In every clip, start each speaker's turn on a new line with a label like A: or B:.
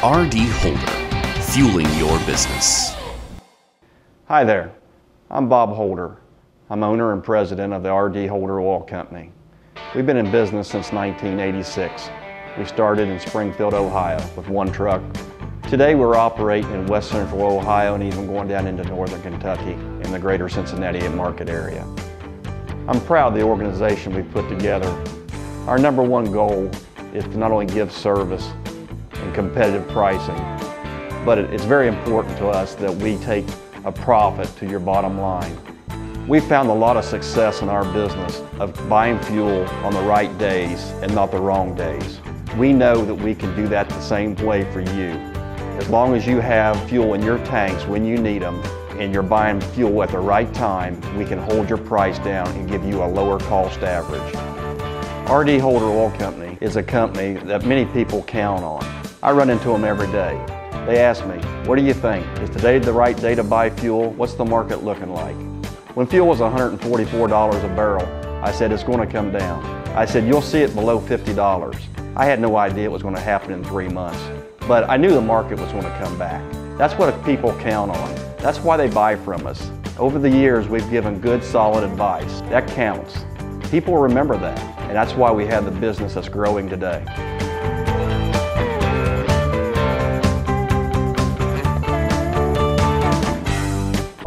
A: R.D. Holder, fueling your business.
B: Hi there, I'm Bob Holder. I'm owner and president of the R.D. Holder Oil Company. We've been in business since 1986. We started in Springfield, Ohio with one truck. Today we're operating in West Central Ohio and even going down into Northern Kentucky in the greater Cincinnati market area. I'm proud of the organization we've put together. Our number one goal is to not only give service and competitive pricing, but it's very important to us that we take a profit to your bottom line. We've found a lot of success in our business of buying fuel on the right days and not the wrong days. We know that we can do that the same way for you. As long as you have fuel in your tanks when you need them and you're buying fuel at the right time, we can hold your price down and give you a lower cost average. R.D. Holder Oil Company is a company that many people count on. I run into them every day. They ask me, what do you think? Is today the right day to buy fuel? What's the market looking like? When fuel was $144 a barrel, I said it's going to come down. I said you'll see it below $50. I had no idea it was going to happen in 3 months, but I knew the market was going to come back. That's what people count on. That's why they buy from us. Over the years, we've given good, solid advice. That counts. People remember that, and that's why we have the business that's growing today.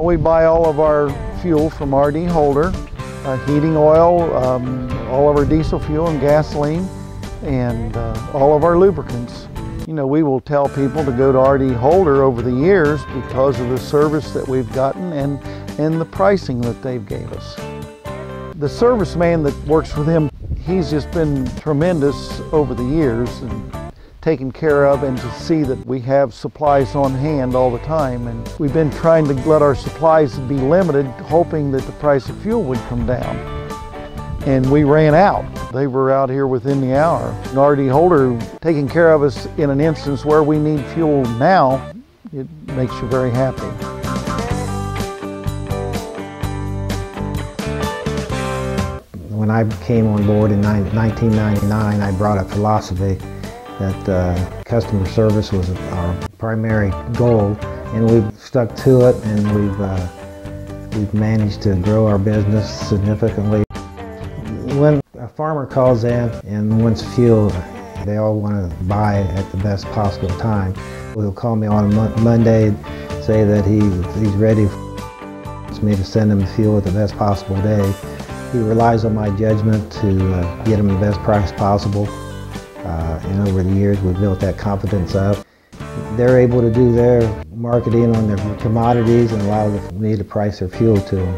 C: We buy all of our fuel from R.D. Holder, heating oil, all of our diesel fuel and gasoline, and all of our lubricants. You know, we will tell people to go to R.D. Holder over the years because of the service that we've gotten and the pricing that they've gave us. The serviceman that works with him, he's just been tremendous over the years and taken care of, and to see that we have supplies on hand all the time. And we've been trying to let our supplies be limited, hoping that the price of fuel would come down. And we ran out. They were out here within the hour. R.D. Holder taking care of us in an instance where we need fuel now, it makes you very happy.
D: When I came on board in 1999, I brought a philosophy that customer service was our primary goal, and we've stuck to it, and we've managed to grow our business significantly. When a farmer calls in and wants fuel, they all want to buy at the best possible time. He'll call me on a Monday and say that he's ready for me to send him fuel at the best possible day. He relies on my judgment to get him the best price possible. And over the years, we've built that confidence up. They're able to do their marketing on their commodities and allow me to price their fuel to them.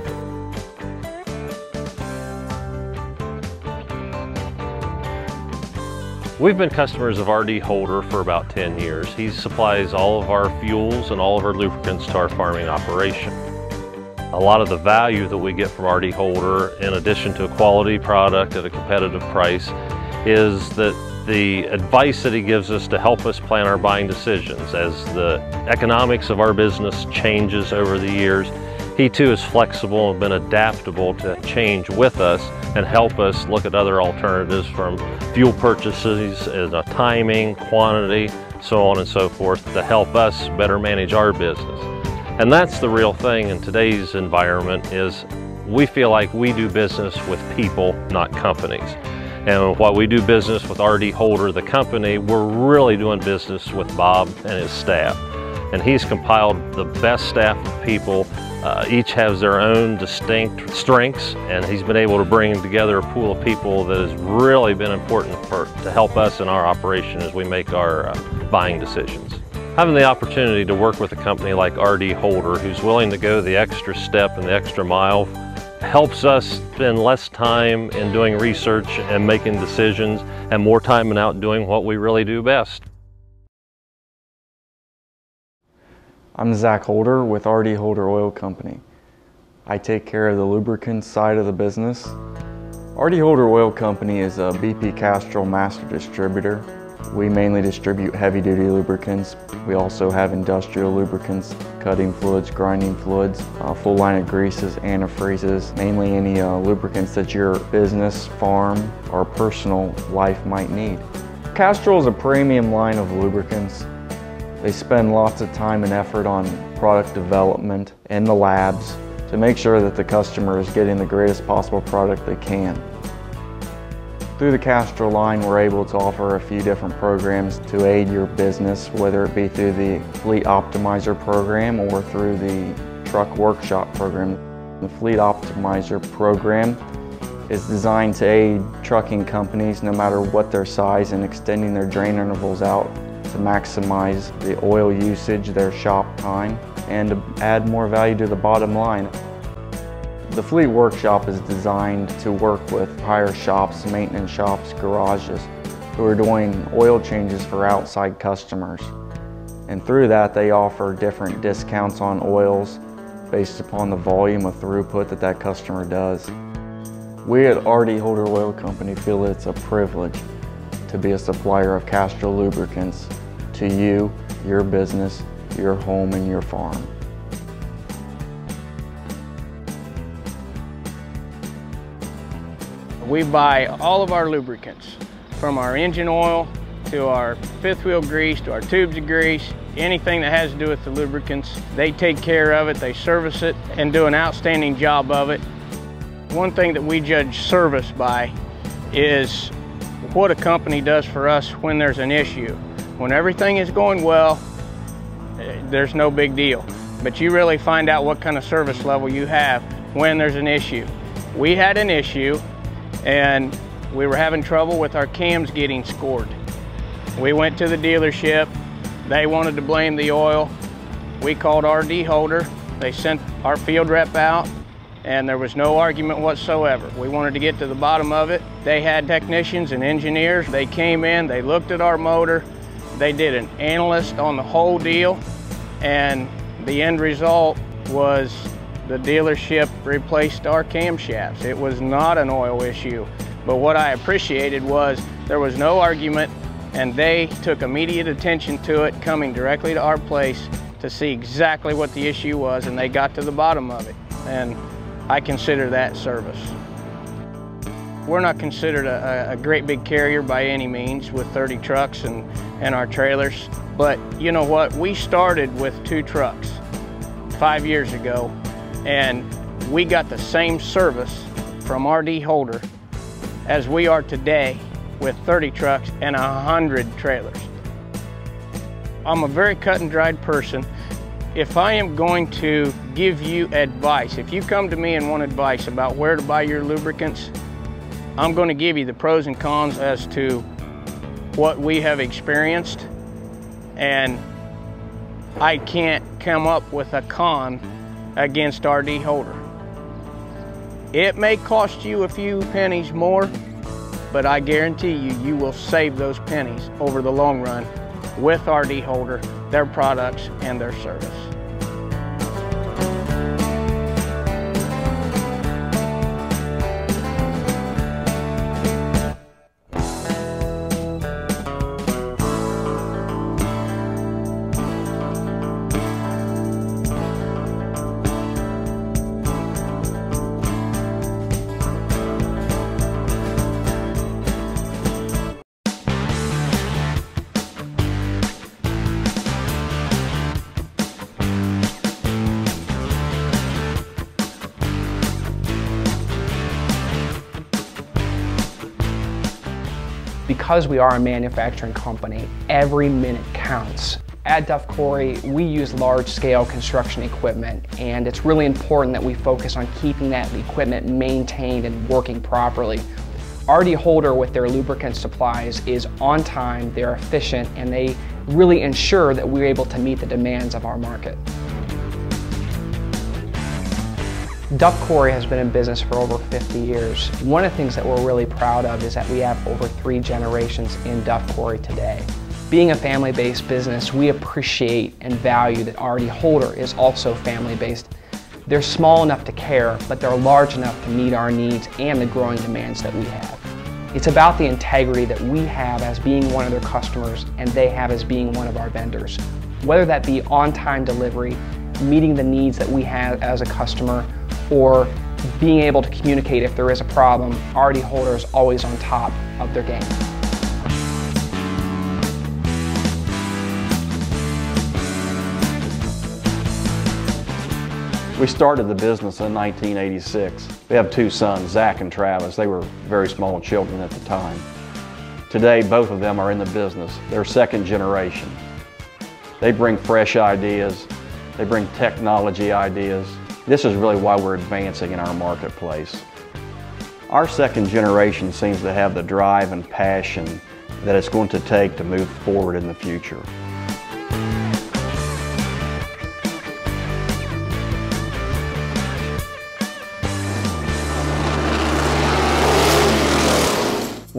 E: We've been customers of R.D. Holder for about 10 years. He supplies all of our fuels and all of our lubricants to our farming operation. A lot of the value that we get from R.D. Holder, in addition to a quality product at a competitive price, is that the advice that he gives us to help us plan our buying decisions. As the economics of our business changes over the years, he too is flexible and been adaptable to change with us and help us look at other alternatives, from fuel purchases, timing, quantity, so on and so forth, to help us better manage our business. And that's the real thing in today's environment, is we feel like we do business with people, not companies. And while we do business with R.D. Holder, the company, we're really doing business with Bob and his staff. And he's compiled the best staff of people. Each has their own distinct strengths, and he's been able to bring together a pool of people that has really been important to help us in our operation as we make our buying decisions. Having the opportunity to work with a company like R.D. Holder, who's willing to go the extra step and the extra mile, helps us spend less time in doing research and making decisions, and more time out doing what we really do best.
F: I'm Zach Holder with R.D. Holder Oil Company. I take care of the lubricants side of the business. R.D. Holder Oil Company is a BP Castrol master distributor. We mainly distribute heavy-duty lubricants. We also have industrial lubricants, cutting fluids, grinding fluids, a full line of greases, antifreezes, mainly any lubricants that your business, farm, or personal life might need. Castrol is a premium line of lubricants. They spend lots of time and effort on product development in the labs to make sure that the customer is getting the greatest possible product they can. Through the Castrol line, we're able to offer a few different programs to aid your business, whether it be through the Fleet Optimizer program or through the Truck Workshop program. The Fleet Optimizer program is designed to aid trucking companies, no matter what their size, in extending their drain intervals out to maximize the oil usage, their shop time, and to add more value to the bottom line. The Fleet Workshop is designed to work with hire shops, maintenance shops, garages who are doing oil changes for outside customers. And through that, they offer different discounts on oils based upon the volume of throughput that that customer does. We at RD Holder Oil Company feel it's a privilege to be a supplier of Castrol lubricants to you, your business, your home, and your farm.
G: We buy all of our lubricants, from our engine oil to our fifth wheel grease to our tubes of grease, anything that has to do with the lubricants. They take care of it, they service it, and do an outstanding job of it. One thing that we judge service by is what a company does for us when there's an issue. When everything is going well, there's no big deal. But you really find out what kind of service level you have when there's an issue. We had an issue and we were having trouble with our cams getting scored. We went to the dealership. They wanted to blame the oil. We called RD Holder. They sent our field rep out, and there was no argument whatsoever. We wanted to get to the bottom of it. They had technicians and engineers. They came in, they looked at our motor, they did an analyst on the whole deal, and the end result was the dealership replaced our camshafts. It was not an oil issue, but what I appreciated was there was no argument, and they took immediate attention to it, coming directly to our place to see exactly what the issue was, and they got to the bottom of it. And I consider that service. We're not considered a great big carrier by any means with 30 trucks and our trailers, but you know what? We started with 2 trucks 5 years ago, and we got the same service from RD Holder as we are today with 30 trucks and 100 trailers. I'm a very cut and dried person. If I am going to give you advice, if you come to me and want advice about where to buy your lubricants, I'm going to give you the pros and cons as to what we have experienced, and I can't come up with a con against RD Holder. It may cost you a few pennies more, but I guarantee you, you will save those pennies over the long run with RD Holder, their products, and their service.
H: Because we are a manufacturing company, every minute counts. At Duff Quarry, we use large-scale construction equipment, and it's really important that we focus on keeping that equipment maintained and working properly. RD Holder, with their lubricant supplies, is on time, they're efficient, and they really ensure that we're able to meet the demands of our market. Duff Quarry has been in business for over 50 years. One of the things that we're really proud of is that we have over 3 generations in Duff Quarry today. Being a family-based business, we appreciate and value that RD Holder is also family-based. They're small enough to care, but they're large enough to meet our needs and the growing demands that we have. It's about the integrity that we have as being one of their customers and they have as being one of our vendors. Whether that be on-time delivery, meeting the needs that we have as a customer, or being able to communicate if there is a problem, RD Holder is always on top of their game.
B: We started the business in 1986. We have two sons, Zach and Travis. They were very small children at the time. Today, both of them are in the business. They're second generation. They bring fresh ideas. They bring technology ideas. This is really why we're advancing in our marketplace. Our second generation seems to have the drive and passion that it's going to take to move forward in the future.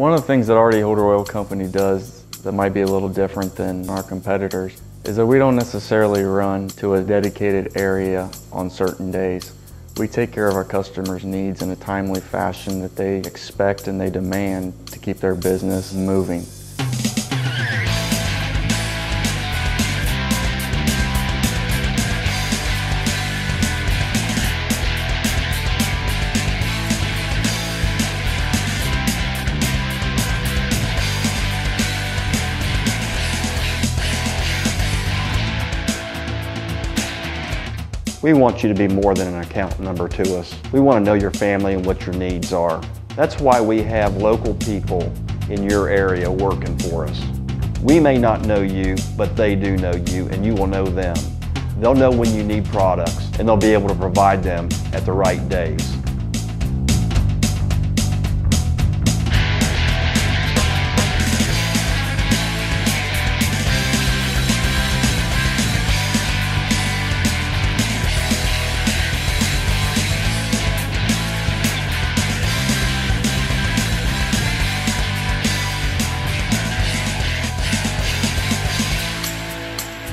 F: One of the things that RD Holder Oil Company does that might be a little different than our competitors is that we don't necessarily run to a dedicated area on certain days. We take care of our customers' needs in a timely fashion that they expect and they demand to keep their business moving.
B: We want you to be more than an account number to us. We want to know your family and what your needs are. That's why we have local people in your area working for us. We may not know you, but they do know you, and you will know them. They'll know when you need products, and they'll be able to provide them at the right days.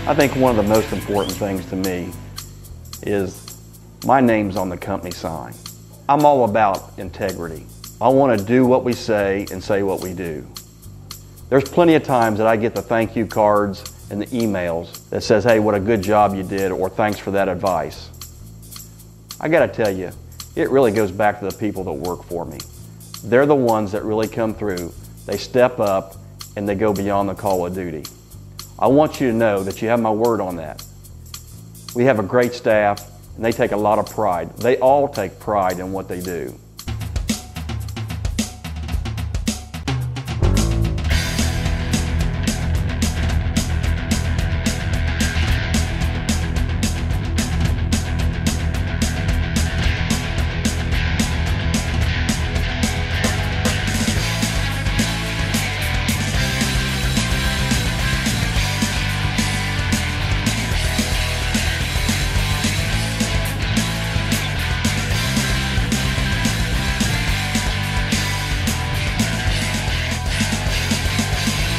B: I think one of the most important things to me is my name's on the company sign. I'm all about integrity. I want to do what we say and say what we do. There's plenty of times that I get the thank you cards and the emails that says, hey, what a good job you did, or thanks for that advice. I got to tell you, it really goes back to the people that work for me. They're the ones that really come through. They step up and they go beyond the call of duty. I want you to know that you have my word on that. We have a great staff, and they take a lot of pride. They all take pride in what they do.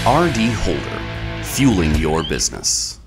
A: RD Holder, fueling your business.